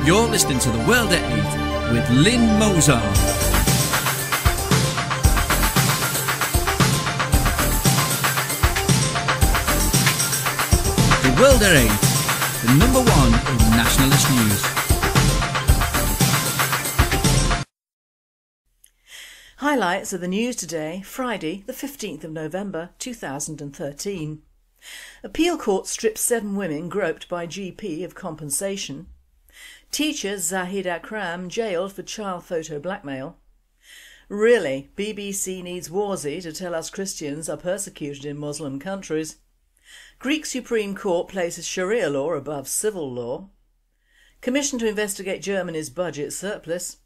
You're listening to The World at 8 with Lynn Mozart. The World at 8, the number one in nationalist news. Highlights of the news today, Friday the 15th of November 2013. Appeal court strips 7 women groped by GP of compensation. Teacher Zahid Akram jailed for child photo blackmail. Really, BBC needs Warzi to tell us Christians are persecuted in Muslim countries. Greek Supreme Court places Sharia law above civil law. Commission to investigate Germany's budget surplus.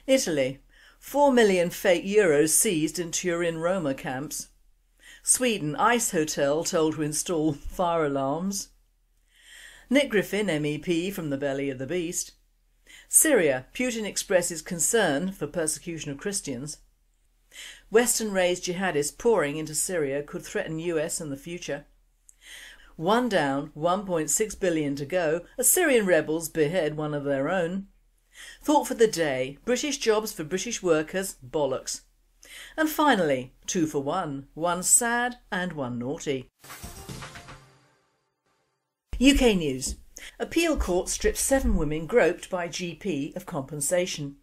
Italy, 4 million fake euros seized in Turin Roma camps. Sweden, ICE hotel told to install fire alarms. Nick Griffin, MEP from the belly of the beast. Syria, Putin expresses concern for persecution of Christians. Western-raised jihadists pouring into Syria could threaten US in the future. 1 down, 1.6 billion to go, Assyrian rebels behead one of their own. Thought for the day, British jobs for British workers, bollocks. And finally, 2 for 1, 1 sad and 1 naughty. UK news. Appeal court strips 7 women groped by GP of compensation.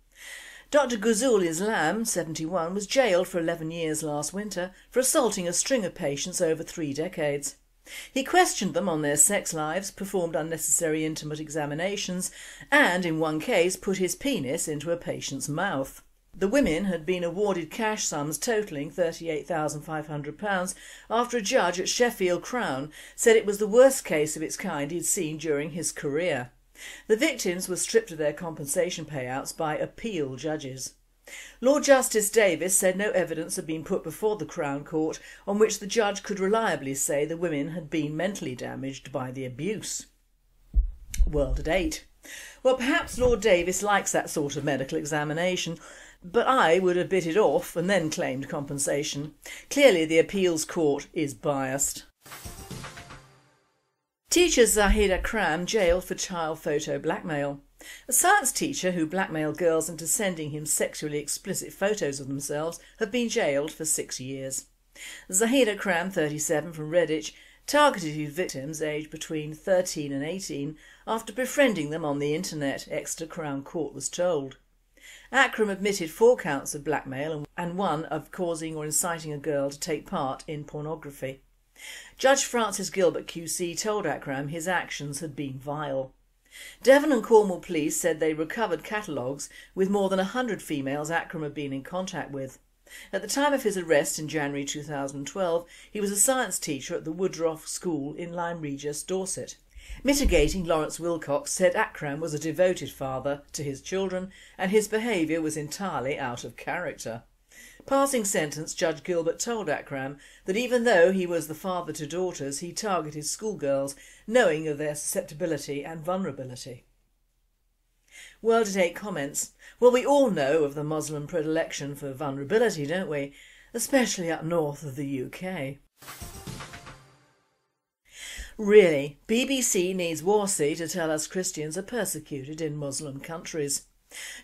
Dr Ghazul Islam, 71, was jailed for 11 years last winter for assaulting a string of patients over 3 decades. He questioned them on their sex lives, performed unnecessary intimate examinations and, in one case, put his penis into a patient's mouth. The women had been awarded cash sums totalling £38,500 after a judge at Sheffield Crown said it was the worst case of its kind he'd seen during his career. The victims were stripped of their compensation payouts by appeal judges. Lord Justice Davis said no evidence had been put before the Crown Court on which the judge could reliably say the women had been mentally damaged by the abuse. World at 8. Well, perhaps Lord Davis likes that sort of medical examination, but I would have bit it off and then claimed compensation. Clearly the appeals court is biased. Teacher Zahid Akram jailed for child photo blackmail. A science teacher who blackmailed girls into sending him sexually explicit photos of themselves have been jailed for 6 years. Zahid Akram, 37, from Redditch, targeted his victims aged between 13 and 18 after befriending them on the internet, Exeter Crown Court was told. Akram admitted 4 counts of blackmail and 1 of causing or inciting a girl to take part in pornography. Judge Francis Gilbert QC told Akram his actions had been vile. Devon and Cornwall police said they recovered catalogues with more than 100 females Akram had been in contact with. At the time of his arrest in January 2012, he was a science teacher at the Woodroffe School in Lyme Regis, Dorset. Mitigating Lawrence Wilcox said Akram was a devoted father to his children and his behaviour was entirely out of character. Passing sentence, Judge Gilbert told Akram that even though he was the father to daughters, he targeted schoolgirls, knowing of their susceptibility and vulnerability. World at 8 comments. Well, we all know of the Muslim predilection for vulnerability, don't we? Especially up north of the UK. Really, BBC needs Warsi to tell us Christians are persecuted in Muslim countries.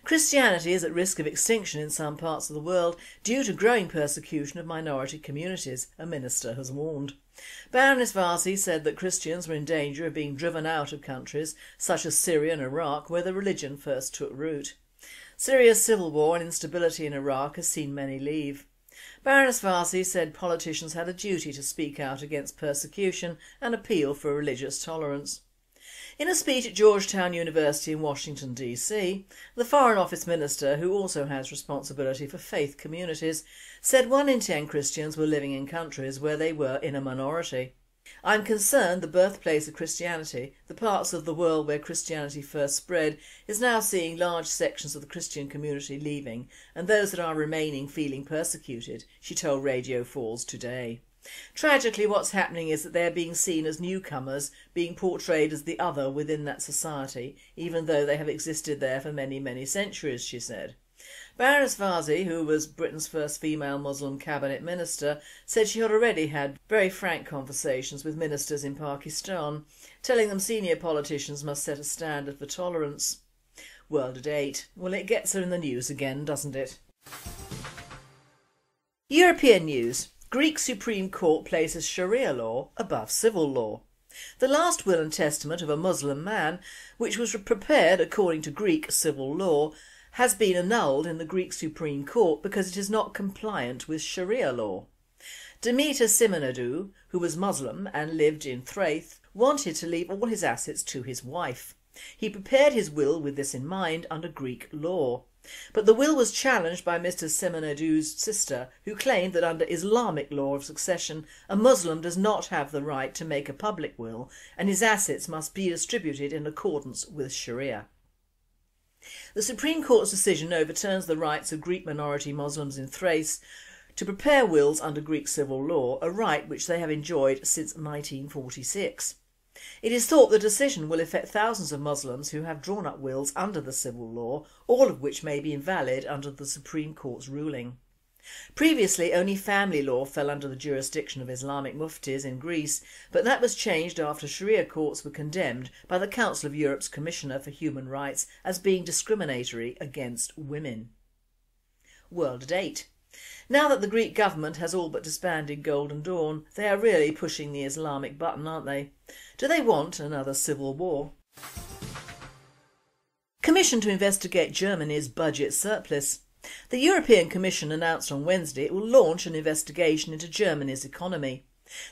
Christianity is at risk of extinction in some parts of the world due to growing persecution of minority communities, a minister has warned. Baroness Varsi said that Christians were in danger of being driven out of countries such as Syria and Iraq where the religion first took root. Syria's civil war and instability in Iraq has seen many leave. Baroness Varsi said politicians had a duty to speak out against persecution and appeal for religious tolerance. In a speech at Georgetown University in Washington DC, the Foreign Office Minister, who also has responsibility for faith communities, said 1 in 10 Christians were living in countries where they were in a minority. I'm concerned the birthplace of Christianity, the parts of the world where Christianity first spread, is now seeing large sections of the Christian community leaving and those that are remaining feeling persecuted, she told Radio 4's Today. Tragically, what's happening is that they are being seen as newcomers, being portrayed as the other within that society, even though they have existed there for many, many centuries, she said. Baroness Varsi, who was Britain's first female Muslim cabinet minister, said she had already had very frank conversations with ministers in Pakistan, telling them senior politicians must set a standard for tolerance. World at 8. Well, it gets her in the news again, doesn't it? European news. Greek Supreme Court places Sharia law above civil law. The last will and testament of a Muslim man, which was prepared according to Greek civil law, has been annulled in the Greek Supreme Court because it is not compliant with Sharia law. Demeter Simonidou, who was Muslim and lived in Thrace, wanted to leave all his assets to his wife. He prepared his will with this in mind under Greek law. But the will was challenged by Mr Simonidou's sister, who claimed that under Islamic law of succession a Muslim does not have the right to make a public will and his assets must be distributed in accordance with Sharia. The Supreme Court's decision overturns the rights of Greek minority Muslims in Thrace to prepare wills under Greek civil law, a right which they have enjoyed since 1946. It is thought the decision will affect thousands of Muslims who have drawn up wills under the civil law, all of which may be invalid under the Supreme Court's ruling. Previously, only family law fell under the jurisdiction of Islamic muftis in Greece, but that was changed after Sharia courts were condemned by the Council of Europe's Commissioner for Human Rights as being discriminatory against women. World at 8. Now that the Greek government has all but disbanded Golden Dawn, they are really pushing the Islamic button, aren't they? Do they want another civil war? Commission to investigate Germany's budget surplus. The European Commission announced on Wednesday it will launch an investigation into Germany's economy.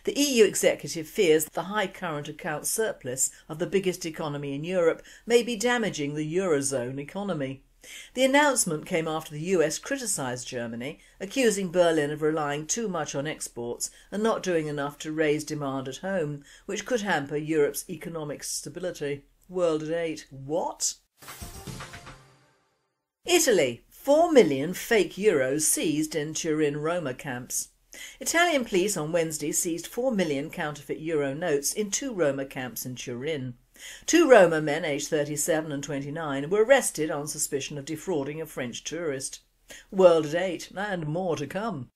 The EU executive fears the high current account surplus of the biggest economy in Europe may be damaging the Eurozone economy. The announcement came after the US criticised Germany, accusing Berlin of relying too much on exports and not doing enough to raise demand at home, which could hamper Europe's economic stability. World at 8. What? Italy. 4 million fake euros seized in Turin Roma camps. Italian police on Wednesday seized 4 million counterfeit euro notes in 2 Roma camps in Turin. 2 Roma men aged 37 and 29 were arrested on suspicion of defrauding a French tourist. World at 8 and more to come.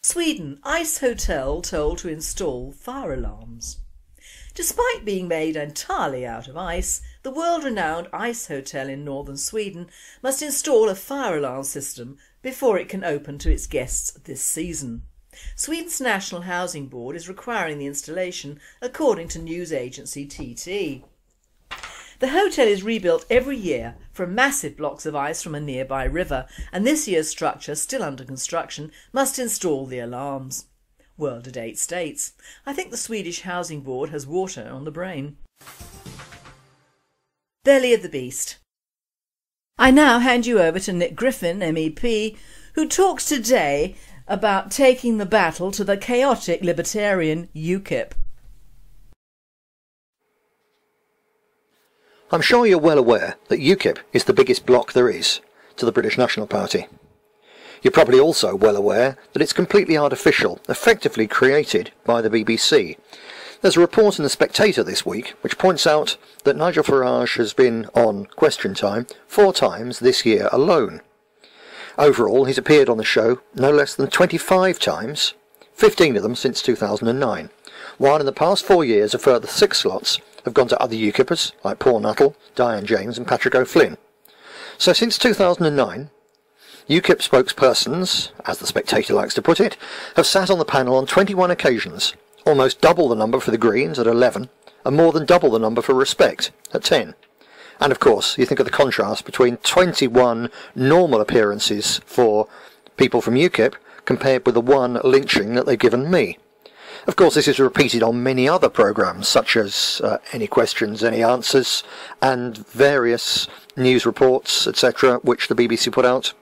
Sweden. Ice hotel told to install fire alarms. Despite being made entirely out of ice, the world-renowned ice hotel in northern Sweden must install a fire alarm system before it can open to its guests this season. Sweden's National Housing Board is requiring the installation, according to news agency TT. The hotel is rebuilt every year from massive blocks of ice from a nearby river, and this year's structure, still under construction, must install the alarms. World at 8 states. I think the Swedish Housing Board has water on the brain. Belly of the Beast. I now hand you over to Nick Griffin, MEP, who talks today about taking the battle to the chaotic libertarian UKIP. I'm sure you're well aware that UKIP is the biggest bloc there is to the British National Party. You're probably also well aware that it's completely artificial, effectively created by the BBC. There's a report in The Spectator this week which points out that Nigel Farage has been on Question Time 4 times this year alone. Overall, he's appeared on the show no less than 25 times, 15 of them since 2009, while in the past 4 years a further 6 slots have gone to other UKIPers like Paul Nuttall, Diane James and Patrick O'Flynn. So since 2009, UKIP spokespersons, as The Spectator likes to put it, have sat on the panel on 21 occasions, almost double the number for the Greens at 11 and more than double the number for Respect at 10. And of course, you think of the contrast between 21 normal appearances for people from UKIP compared with the 1 lynching that they've given me. Of course, this is repeated on many other programmes, such as Any Questions, Any Answers, and various news reports, etc., which the BBC put out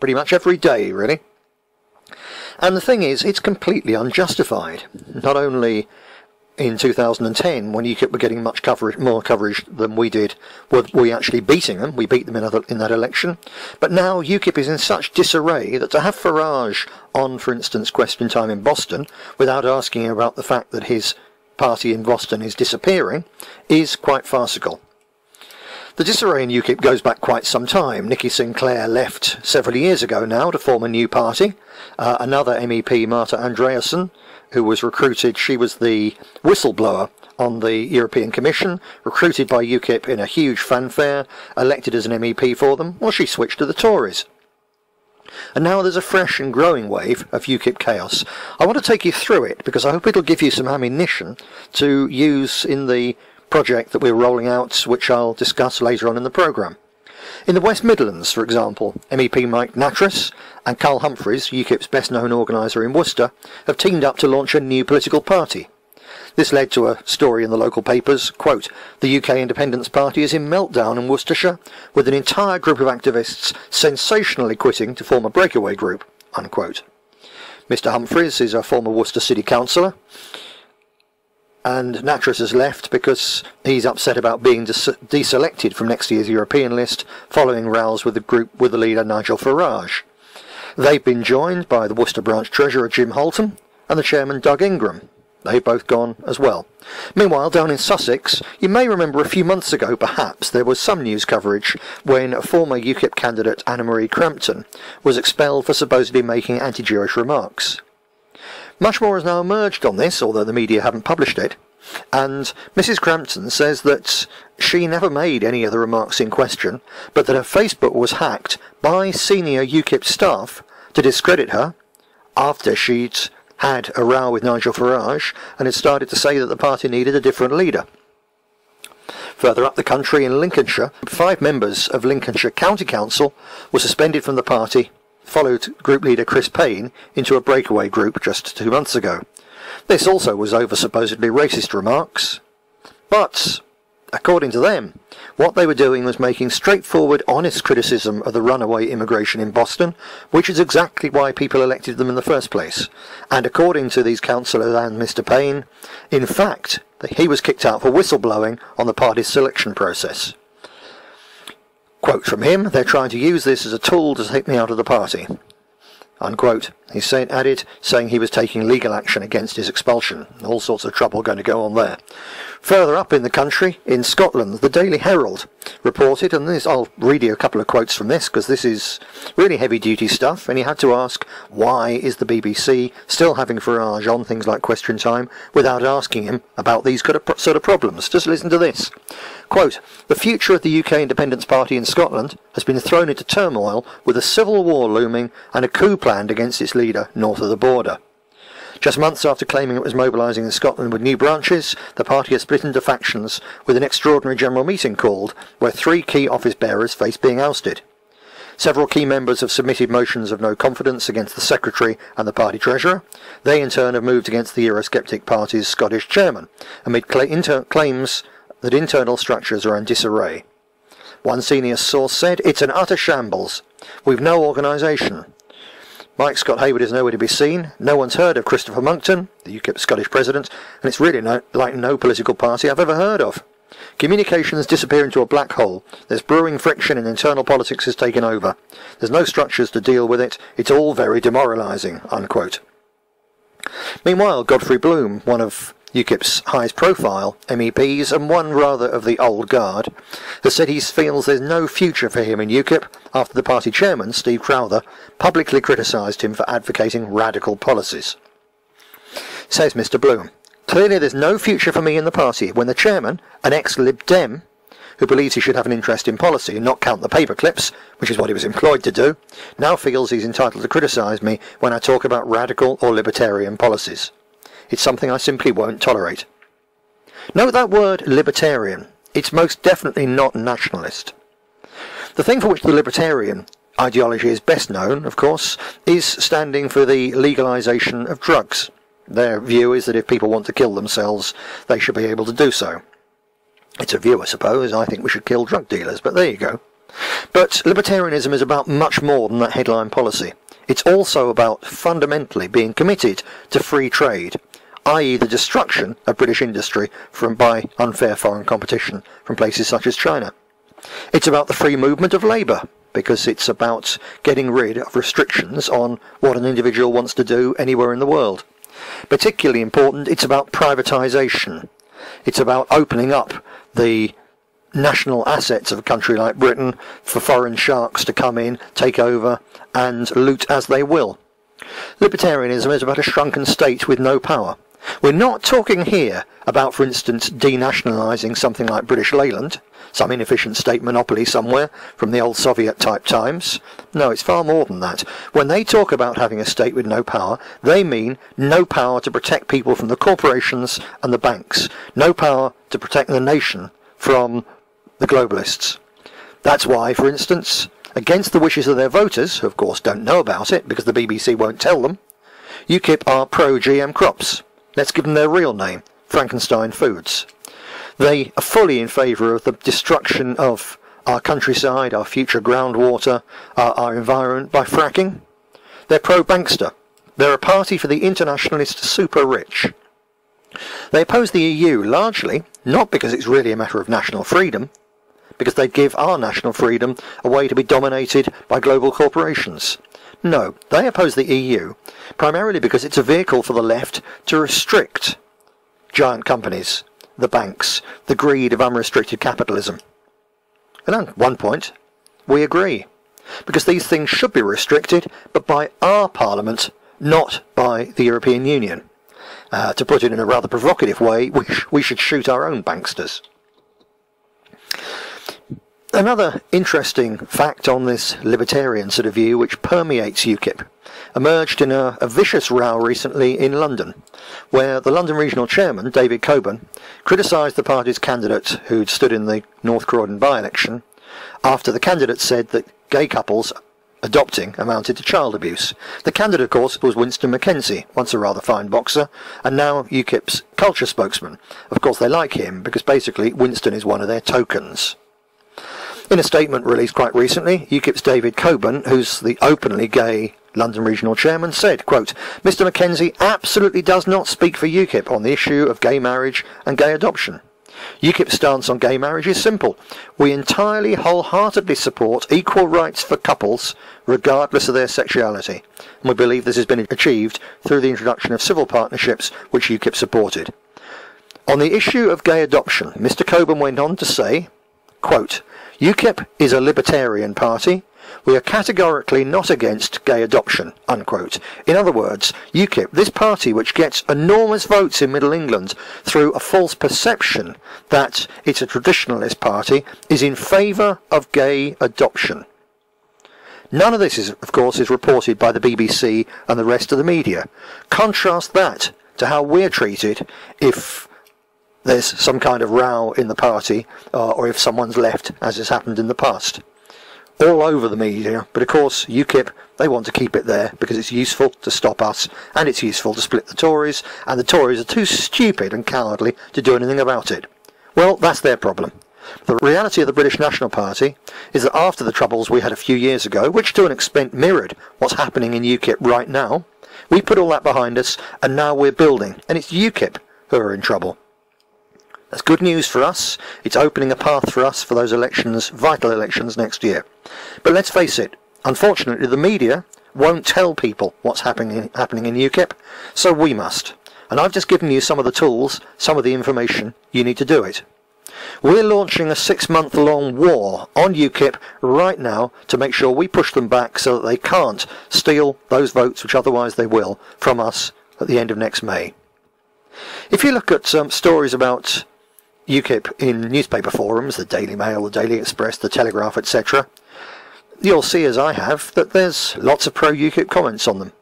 pretty much every day, really. And the thing is, it's completely unjustified. Not only in 2010, when UKIP were getting much more coverage than we did, were we actually beating them. We beat them in that election. But now UKIP is in such disarray that to have Farage on, for instance, Question Time in Boston, without asking about the fact that his party in Boston is disappearing, is quite farcical. The disarray in UKIP goes back quite some time. Nicky Sinclair left several years ago now to form a new party. Another MEP, Marta Andreasen, who was recruited, she was the whistleblower on the European Commission, recruited by UKIP in a huge fanfare, elected as an MEP for them. Well, she switched to the Tories. And now there's a fresh and growing wave of UKIP chaos. I want to take you through it because I hope it'll give you some ammunition to use in the project that we're rolling out, which I'll discuss later on in the programme. In the West Midlands, for example, MEP Mike Nattrass and Carl Humphreys, UKIP's best-known organiser in Worcester, have teamed up to launch a new political party. This led to a story in the local papers, quote, "The UK Independence Party is in meltdown in Worcestershire, with an entire group of activists sensationally quitting to form a breakaway group," unquote. Mr Humphreys is a former Worcester City Councillor, and Nattrass has left because he's upset about being deselected from next year's European list following rows with the leader Nigel Farage. They've been joined by the Worcester branch treasurer Jim Holton and the chairman Doug Ingram. They've both gone as well. Meanwhile, down in Sussex, you may remember a few months ago perhaps there was some news coverage when a former UKIP candidate Anna-Marie Crampton was expelled for supposedly making anti-Jewish remarks. Much more has now emerged on this, although the media haven't published it, and Mrs Crampton says that she never made any of the remarks in question, but that her Facebook was hacked by senior UKIP staff to discredit her after she'd had a row with Nigel Farage and had started to say that the party needed a different leader. Further up the country in Lincolnshire, 5 members of Lincolnshire County Council were suspended from the party, followed group leader Chris Payne into a breakaway group just 2 months ago. This also was over supposedly racist remarks, but according to them, what they were doing was making straightforward, honest criticism of the runaway immigration in Boston, which is exactly why people elected them in the first place. And according to these councillors and Mr Payne, in fact, he was kicked out for whistleblowing on the party's selection process. Quote from him, "They're trying to use this as a tool to take me out of the party," unquote. He added, saying he was taking legal action against his expulsion. All sorts of trouble going to go on there. Further up in the country, in Scotland, the Daily Herald reported, and I'll read you a couple of quotes from this because this is really heavy-duty stuff, and he had to ask, why is the BBC still having Farage on things like Question Time without asking him about these sort of problems? Just listen to this. Quote, "The future of the UK Independence Party in Scotland has been thrown into turmoil with a civil war looming and a coup planned against its leader north of the border. Just months after claiming it was mobilising in Scotland with new branches, the party has split into factions with an extraordinary general meeting called, where 3 key office bearers face being ousted. Several key members have submitted motions of no confidence against the secretary and the party treasurer. They in turn have moved against the Eurosceptic party's Scottish chairman, amid claims that internal structures are in disarray. One senior source said, 'It's an utter shambles. We've no organisation. Mike Scott Hayward is nowhere to be seen. No one's heard of Christopher Monckton, the UKIP Scottish president, and it's really like no political party I've ever heard of. Communications disappear into a black hole. There's brewing friction and internal politics has taken over. There's no structures to deal with it. It's all very demoralising," unquote. Meanwhile, Godfrey Bloom, one of UKIP's highest profile MEPs and one rather of the old guard, has said he feels there's no future for him in UKIP after the party chairman, Steve Crowther, publicly criticised him for advocating radical policies. Says Mr Bloom, "Clearly there's no future for me in the party when the chairman, an ex-Lib Dem, who believes he should have an interest in policy and not count the paper clips, which is what he was employed to do, now feels he's entitled to criticise me when I talk about radical or libertarian policies. It's something I simply won't tolerate." Note that word libertarian. It's most definitely not nationalist. The thing for which the libertarian ideology is best known, of course, is standing for the legalisation of drugs. Their view is that if people want to kill themselves, they should be able to do so. It's a view, I suppose. I think we should kill drug dealers, but there you go. But libertarianism is about much more than that headline policy. It's also about fundamentally being committed to free trade, i.e. the destruction of British industry by unfair foreign competition from places such as China. It's about the free movement of labour, because it's about getting rid of restrictions on what an individual wants to do anywhere in the world. Particularly important, it's about privatisation. It's about opening up the national assets of a country like Britain for foreign sharks to come in, take over and loot as they will. Libertarianism is about a shrunken state with no power. We're not talking here about, for instance, denationalising something like British Leyland, some inefficient state monopoly somewhere from the old Soviet-type times. No, it's far more than that. When they talk about having a state with no power, they mean no power to protect people from the corporations and the banks, no power to protect the nation from the globalists. That's why, for instance, against the wishes of their voters, who of course don't know about it because the BBC won't tell them, UKIP are pro-GM crops. Let's give them their real name, Frankenstein Foods. They are fully in favour of the destruction of our countryside, our future groundwater, our environment by fracking. They're pro-bankster. They're a party for the internationalist super-rich. They oppose the EU largely, not because it's really a matter of national freedom, because they'd give our national freedom away to be dominated by global corporations. No, they oppose the EU primarily because it's a vehicle for the left to restrict giant companies, the banks, the greed of unrestricted capitalism. And at one point, we agree, because these things should be restricted, but by our Parliament, not by the European Union. To put it in a rather provocative way, we should shoot our own banksters. Another interesting fact on this libertarian sort of view, which permeates UKIP, emerged in a vicious row recently in London, where the London Regional Chairman, David Coburn, criticised the party's candidate who'd stood in the North Croydon by-election, after the candidate said that gay couples adopting amounted to child abuse. The candidate, of course, was Winston McKenzie, once a rather fine boxer, and now UKIP's culture spokesman. Of course, they like him, because basically Winston is one of their tokens. In a statement released quite recently, UKIP's David Coburn, who's the openly gay London Regional Chairman, said, quote, "Mr McKenzie absolutely does not speak for UKIP on the issue of gay marriage and gay adoption. UKIP's stance on gay marriage is simple. We entirely wholeheartedly support equal rights for couples, regardless of their sexuality. And we believe this has been achieved through the introduction of civil partnerships, which UKIP supported." On the issue of gay adoption, Mr Coburn went on to say, quote, "UKIP is a libertarian party. We are categorically not against gay adoption," unquote. In other words, UKIP, this party which gets enormous votes in Middle England through a false perception that it's a traditionalist party, is in favour of gay adoption. None of this, of course, is reported by the BBC and the rest of the media. Contrast that to how we're treated if there's some kind of row in the party, or if someone's left, as has happened in the past. All over the media, but of course UKIP, they want to keep it there because it's useful to stop us, and it's useful to split the Tories, and the Tories are too stupid and cowardly to do anything about it. Well, that's their problem. The reality of the British National Party is that after the troubles we had a few years ago, which to an extent mirrored what's happening in UKIP right now, we put all that behind us, and now we're building, and it's UKIP who are in trouble. That's good news for us. It's opening a path for us for those elections, vital elections next year. But let's face it, unfortunately the media won't tell people what's happening in UKIP, so we must. And I've just given you some of the tools, some of the information you need to do it. We're launching a 6-month-long war on UKIP right now to make sure we push them back so that they can't steal those votes, which otherwise they will, from us at the end of next May. If you look at stories about UKIP in newspaper forums, the Daily Mail, the Daily Express, the Telegraph, etc., you'll see, as I have, that there's lots of pro-UKIP comments on them.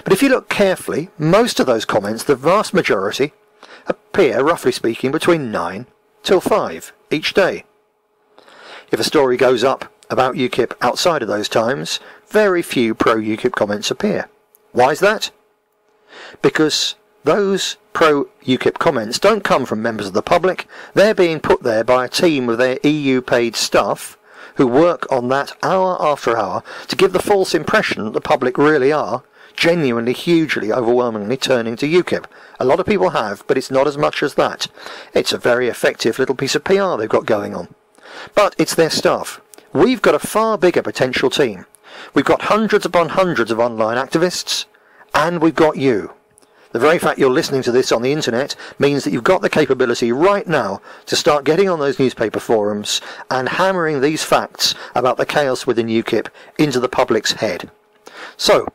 But if you look carefully, most of those comments, the vast majority, appear, roughly speaking, between 9 till 5 each day. If a story goes up about UKIP outside of those times, very few pro-UKIP comments appear. Why is that? Because those pro-UKIP comments don't come from members of the public. They're being put there by a team of their EU-paid staff who work on that hour after hour to give the false impression that the public really are genuinely, hugely, overwhelmingly turning to UKIP. A lot of people have, but it's not as much as that. It's a very effective little piece of PR they've got going on. But it's their staff. We've got a far bigger potential team. We've got hundreds upon hundreds of online activists, and we've got you. The very fact you're listening to this on the internet means that you've got the capability right now to start getting on those newspaper forums and hammering these facts about the chaos within UKIP into the public's head. So,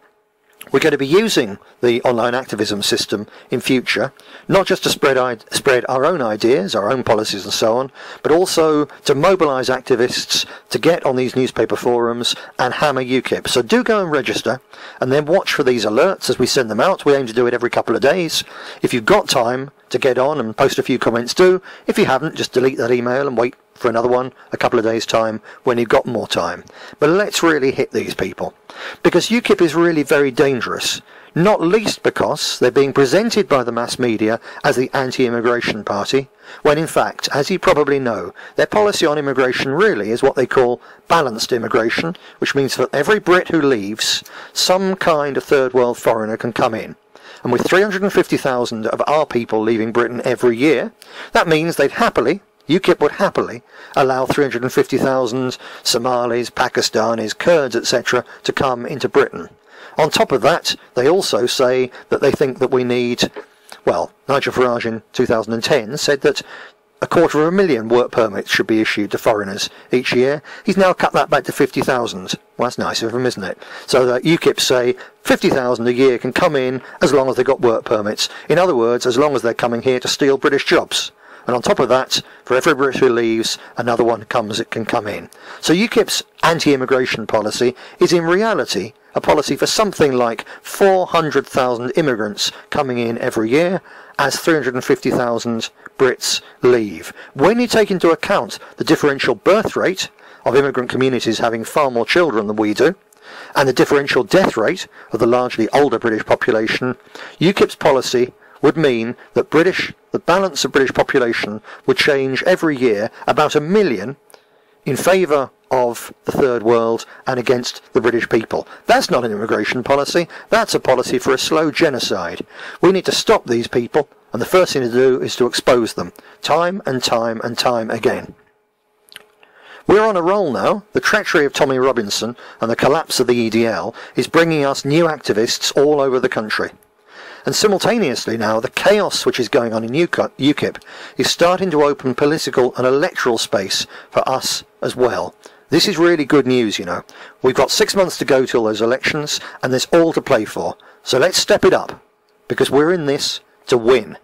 we're going to be using the online activism system in future, not just to spread our own ideas, our own policies and so on, but also to mobilise activists to get on these newspaper forums and hammer UKIP. So do go and register, and then watch for these alerts as we send them out. We aim to do it every couple of days. If you've got time to get on and post a few comments, do. If you haven't, just delete that email and wait for another one a couple of days' time when you've got more time. But let's really hit these people, because UKIP is really very dangerous, not least because they're being presented by the mass media as the anti-immigration party, when in fact, as you probably know, their policy on immigration really is what they call balanced immigration, which means that every Brit who leaves, some kind of third world foreigner can come in. And with 350,000 of our people leaving Britain every year, that means UKIP would happily allow 350,000 Somalis, Pakistanis, Kurds, etc. to come into Britain. On top of that, they also say that they think that we need, well, Nigel Farage in 2010 said that 250,000 work permits should be issued to foreigners each year. He's now cut that back to 50,000. Well, that's nice of him, isn't it? So that UKIP say 50,000 a year can come in as long as they've got work permits. In other words, as long as they're coming here to steal British jobs. And on top of that, for every Brit who leaves, another one can come in. So UKIP's anti-immigration policy is in reality a policy for something like 400,000 immigrants coming in every year as 350,000 Brits leave. When you take into account the differential birth rate of immigrant communities having far more children than we do, and the differential death rate of the largely older British population, UKIP's policy would mean that the balance of British population would change every year about 1 million in favour of the third world and against the British people. That's not an immigration policy, that's a policy for a slow genocide. We need to stop these people, and the first thing to do is to expose them, time and time and time again. We're on a roll now. The treachery of Tommy Robinson and the collapse of the EDL is bringing us new activists all over the country. And simultaneously now, the chaos which is going on in UKIP is starting to open political and electoral space for us as well. This is really good news, you know. We've got 6 months to go till those elections, and there's all to play for. So let's step it up, because we're in this to win.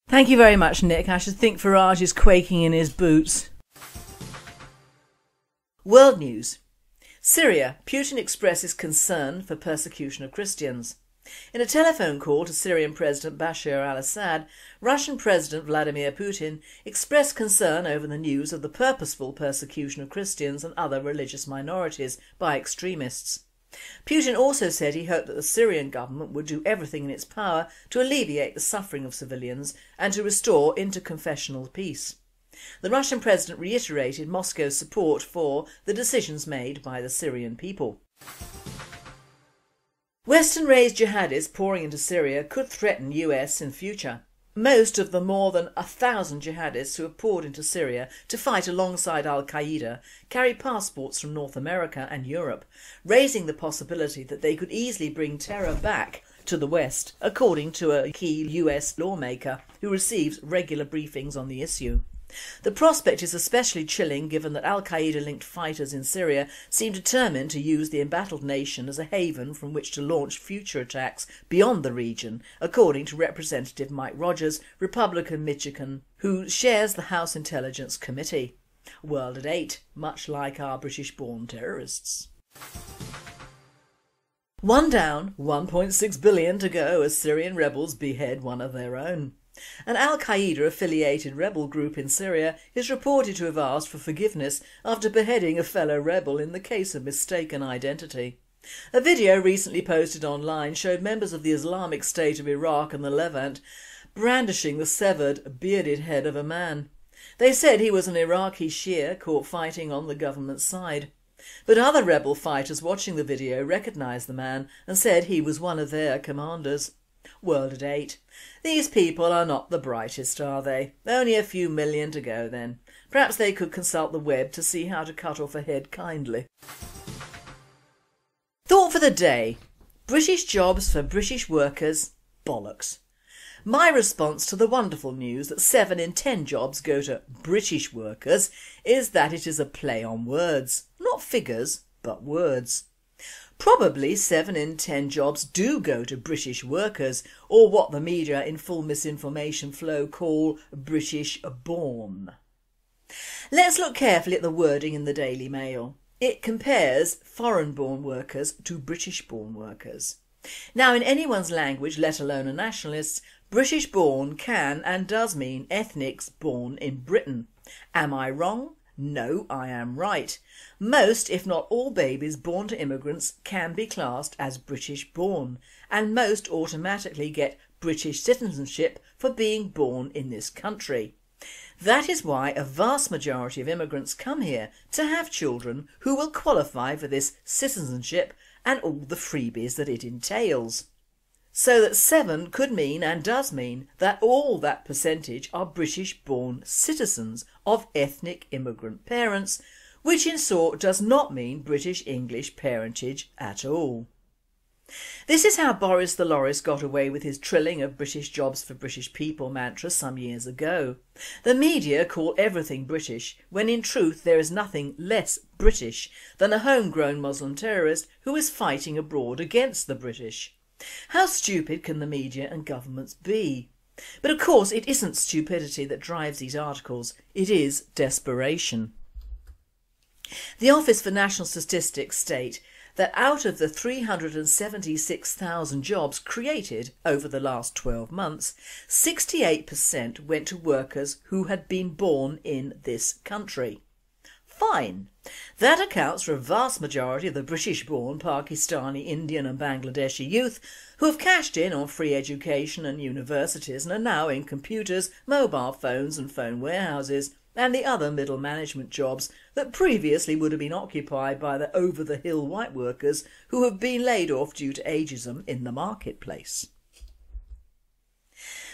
Thank you very much, Nick. I should think Farage is quaking in his boots. World news. Syria, Putin expresses concern for persecution of Christians. In a telephone call to Syrian President Bashar al-Assad, Russian President Vladimir Putin expressed concern over the news of the purposeful persecution of Christians and other religious minorities by extremists. Putin also said he hoped that the Syrian government would do everything in its power to alleviate the suffering of civilians and to restore interconfessional peace. The Russian president reiterated Moscow's support for the decisions made by the Syrian people. Western-raised jihadis pouring into Syria could threaten US in future. Most of the more than 1,000 jihadists who have poured into Syria to fight alongside Al-Qaeda carry passports from North America and Europe, raising the possibility that they could easily bring terror back to the West, according to a key US lawmaker who receives regular briefings on the issue. The prospect is especially chilling given that Al-Qaeda-linked fighters in Syria seem determined to use the embattled nation as a haven from which to launch future attacks beyond the region, according to Representative Mike Rogers, Republican Michigan, who chairs the House Intelligence Committee. World at 8, much like our British-born terrorists. One down, 1.6 billion to go as Syrian rebels behead one of their own. An Al-Qaeda-affiliated rebel group in Syria is reported to have asked for forgiveness after beheading a fellow rebel in the case of mistaken identity. A video recently posted online showed members of the Islamic State of Iraq and the Levant brandishing the severed, bearded head of a man. They said he was an Iraqi Shia caught fighting on the government side. But other rebel fighters watching the video recognised the man and said he was one of their commanders. World at 8. These people are not the brightest, are they? Only a few million to go then. Perhaps they could consult the web to see how to cut off a head kindly. Thought for the day. British jobs for British workers? Bollocks. My response to the wonderful news that 7 in 10 jobs go to British workers is that it is a play on words. Not figures, but words. Probably 7 in 10 jobs do go to British workers, or what the media in full misinformation flow call British born. Let's look carefully at the wording in the Daily Mail. It compares foreign-born workers to British-born workers. Now, in anyone's language, let alone a nationalist's, British-born can and does mean ethnics born in Britain. Am I wrong? No, I am right. Most, if not all, babies born to immigrants can be classed as British-born, and most automatically get British citizenship for being born in this country. That is why a vast majority of immigrants come here to have children who will qualify for this citizenship and all the freebies that it entails. So that 7 could mean and does mean that all that percentage are British-born citizens of ethnic immigrant parents, which in sort does not mean British English parentage at all. This is how Boris the Loris got away with his trilling of British jobs for British people mantra some years ago. The media call everything British, when in truth there is nothing less British than a homegrown Muslim terrorist who is fighting abroad against the British. How stupid can the media and governments be? But of course it isn't stupidity that drives these articles, it is desperation. The Office for National Statistics state that out of the 376,000 jobs created over the last 12 months, 68% went to workers who had been born in this country. Fine. That accounts for a vast majority of the British-born Pakistani, Indian and Bangladeshi youth who have cashed in on free education and universities and are now in computers, mobile phones and phone warehouses and the other middle management jobs that previously would have been occupied by the over-the-hill white workers who have been laid off due to ageism in the marketplace.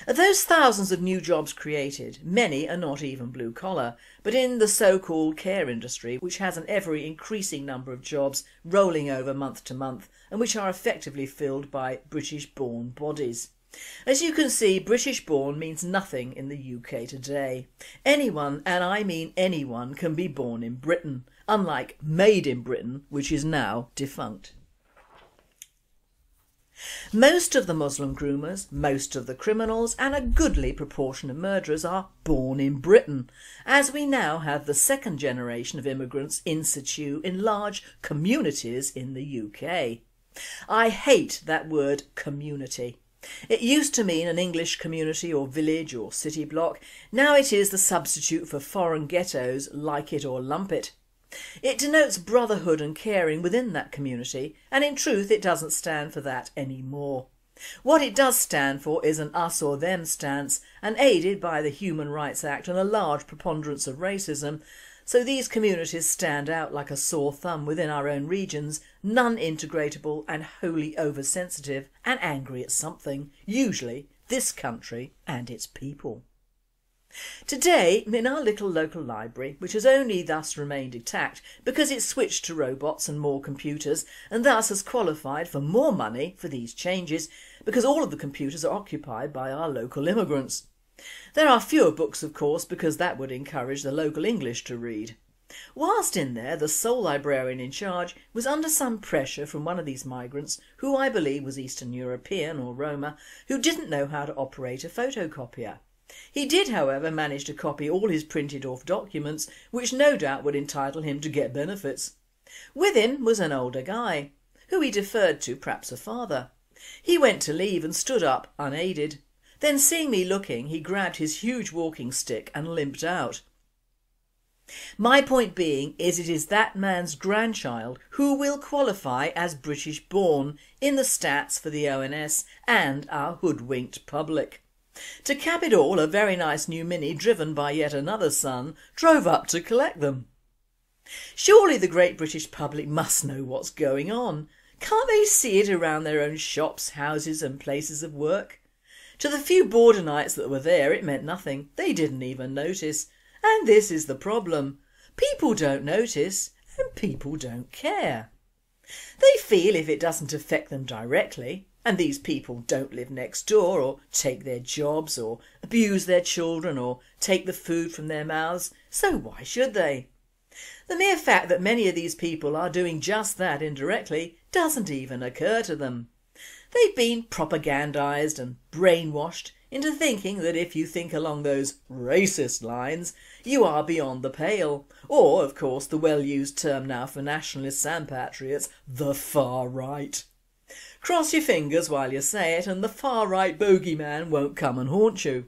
Of those thousands of new jobs created, many are not even blue-collar, but in the so-called care industry, which has an ever-increasing number of jobs rolling over month to month and which are effectively filled by British-born bodies. As you can see, British-born means nothing in the UK today. Anyone, and I mean anyone, can be born in Britain, unlike Made in Britain, which is now defunct. Most of the Muslim groomers, most of the criminals and a goodly proportion of murderers are born in Britain, as we now have the second generation of immigrants in situ in large communities in the UK. I hate that word community. It used to mean an English community or village or city block. Now it is the substitute for foreign ghettos, like it or lump it. It denotes brotherhood and caring within that community, and in truth it doesn't stand for that anymore. What it does stand for is an us or them stance, and aided by the Human Rights Act and a large preponderance of racism, so these communities stand out like a sore thumb within our own regions, non-integratable and wholly oversensitive and angry at something, usually this country and its people. Today, in our little local library, which has only thus remained intact because it switched to robots and more computers and thus has qualified for more money for these changes because all of the computers are occupied by our local immigrants. There are fewer books, of course, because that would encourage the local English to read. Whilst in there, the sole librarian in charge was under some pressure from one of these migrants, who I believe was Eastern European or Roma, who didn't know how to operate a photocopier. He did, however, manage to copy all his printed off documents, which no doubt would entitle him to get benefits. With him was an older guy, who he deferred to, perhaps a father. He went to leave and stood up, unaided. Then, seeing me looking, he grabbed his huge walking stick and limped out. My point being is it is that man's grandchild who will qualify as British-born in the stats for the ONS and our hoodwinked public. To cap it all, a very nice new Mini driven by yet another son drove up to collect them. Surely the great British public must know what's going on. Can't they see it around their own shops, houses and places of work? To the few Bordenites that were there it meant nothing, they didn't even notice. And this is the problem. People don't notice and people don't care. They feel if it doesn't affect them directly, and these people don't live next door or take their jobs or abuse their children or take the food from their mouths, so why should they? The mere fact that many of these people are doing just that indirectly doesn't even occur to them. They've been propagandised and brainwashed into thinking that if you think along those racist lines, you are beyond the pale, or, of course, the well-used term now for nationalists and patriots, the far right. Cross your fingers while you say it and the far right bogeyman won't come and haunt you.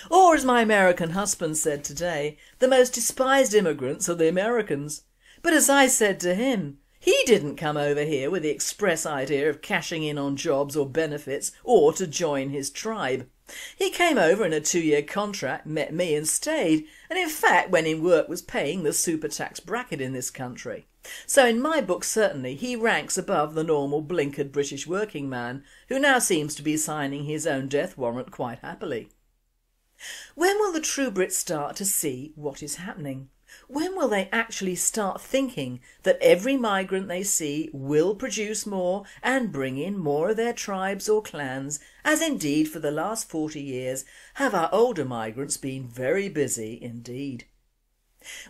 Or, as my American husband said today, the most despised immigrants are the Americans. But as I said to him, he didn't come over here with the express idea of cashing in on jobs or benefits or to join his tribe. He came over in a 2-year contract, met me and stayed, and in fact when in work was paying the super tax bracket in this country. So in my book certainly he ranks above the normal blinkered British working man who now seems to be signing his own death warrant quite happily. When will the true Brits start to see what is happening? When will they actually start thinking that every migrant they see will produce more and bring in more of their tribes or clans, as indeed for the last 40 years have our older migrants been very busy indeed?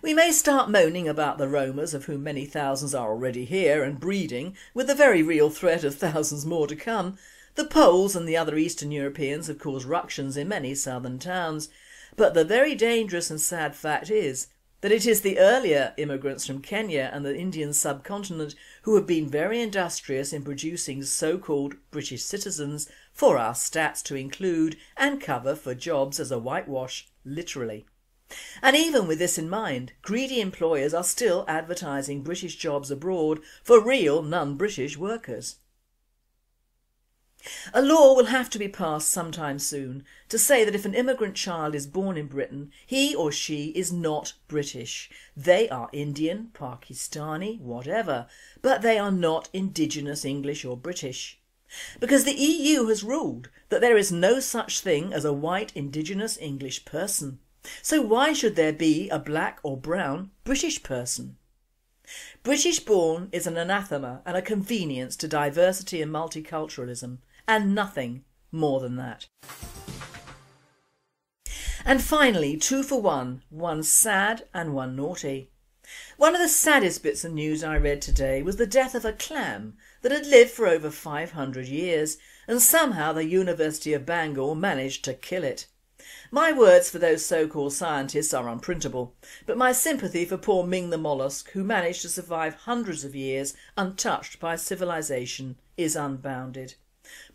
We may start moaning about the Romas, of whom many thousands are already here and breeding, with the very real threat of thousands more to come. The Poles and the other Eastern Europeans have caused ructions in many southern towns, but the very dangerous and sad fact is that it is the earlier immigrants from Kenya and the Indian subcontinent who have been very industrious in producing so-called British citizens for our stats to include and cover for jobs as a whitewash, literally. And even with this in mind, greedy employers are still advertising British jobs abroad for real non-British workers. A law will have to be passed sometime soon to say that if an immigrant child is born in Britain, he or she is not British. They are Indian, Pakistani, whatever, but they are not indigenous English or British. Because the EU has ruled that there is no such thing as a white indigenous English person. So why should there be a black or brown British person? British born is an anathema and a convenience to diversity and multiculturalism, and nothing more than that. And finally, 2 for one sad and one naughty. One of the saddest bits of news I read today was the death of a clam that had lived for over 500 years, and somehow the University of Bangor managed to kill it. My words for those so-called scientists are unprintable, but my sympathy for poor Ming the mollusk, who managed to survive hundreds of years untouched by civilization, is unbounded.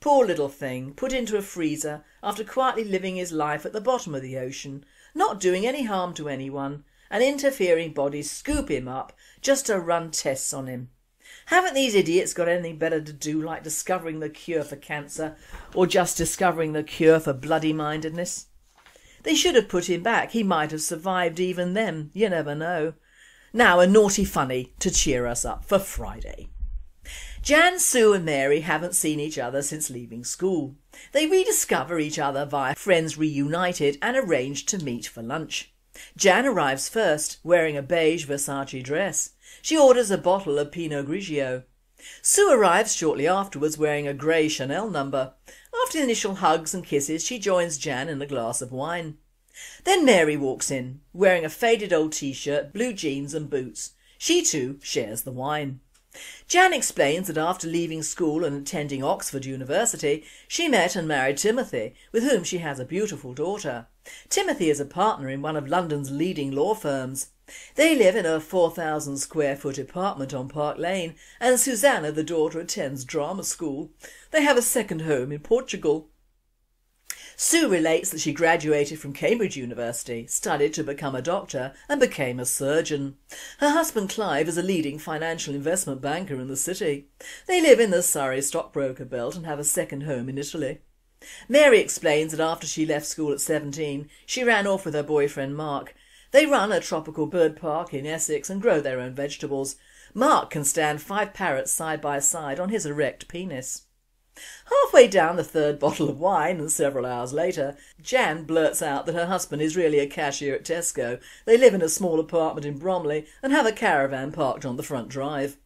Poor little thing, put into a freezer after quietly living his life at the bottom of the ocean, not doing any harm to anyone, and interfering bodies scoop him up just to run tests on him. Haven't these idiots got anything better to do, like discovering the cure for cancer or just discovering the cure for bloody-mindedness? They should have put him back. He might have survived even then. You never know. Now a naughty funny to cheer us up for Friday. Jan, Sue and Mary haven't seen each other since leaving school. They rediscover each other via Friends Reunited and arrange to meet for lunch. Jan arrives first, wearing a beige Versace dress. She orders a bottle of Pinot Grigio. Sue arrives shortly afterwards wearing a grey Chanel number. After the initial hugs and kisses, she joins Jan in a glass of wine. Then Mary walks in, wearing a faded old t-shirt, blue jeans and boots. She too shares the wine. Jan explains that after leaving school and attending Oxford University, she met and married Timothy, with whom she has a beautiful daughter. Timothy is a partner in one of London's leading law firms. They live in a 4,000 square foot apartment on Park Lane, and Susanna, the daughter, attends drama school. They have a second home in Portugal. Sue relates that she graduated from Cambridge University, studied to become a doctor and became a surgeon. Her husband Clive is a leading financial investment banker in the city. They live in the Surrey stockbroker belt and have a second home in Italy. Mary explains that after she left school at 17, she ran off with her boyfriend Mark. They run a tropical bird park in Essex and grow their own vegetables. Mark can stand 5 parrots side by side on his erect penis. Halfway down the third bottle of wine and several hours later, Jan blurts out that her husband is really a cashier at Tesco. They live in a small apartment in Bromley and have a caravan parked on the front drive.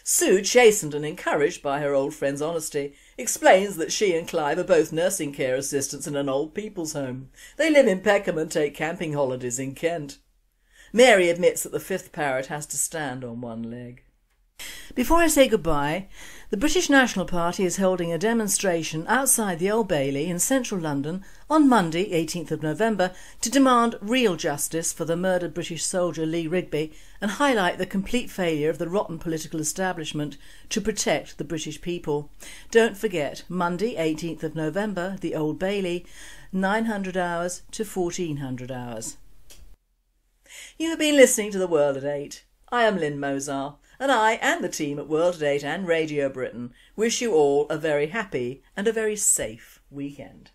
Sue, chastened and encouraged by her old friend's honesty, explains that she and Clive are both nursing care assistants in an old people's home. They live in Peckham and take camping holidays in Kent. Mary admits that the fifth parrot has to stand on one leg. Before I say goodbye, the British National Party is holding a demonstration outside the Old Bailey in central London on Monday 18th of November to demand real justice for the murdered British soldier Lee Rigby and highlight the complete failure of the rotten political establishment to protect the British people. Don't forget, Monday 18th of November, the Old Bailey, 900 hours to 1400 hours. You have been listening to The World at 8. I am Lynn Mozar, and I and the team at World at 8 and Radio Britain wish you all a very happy and a very safe weekend.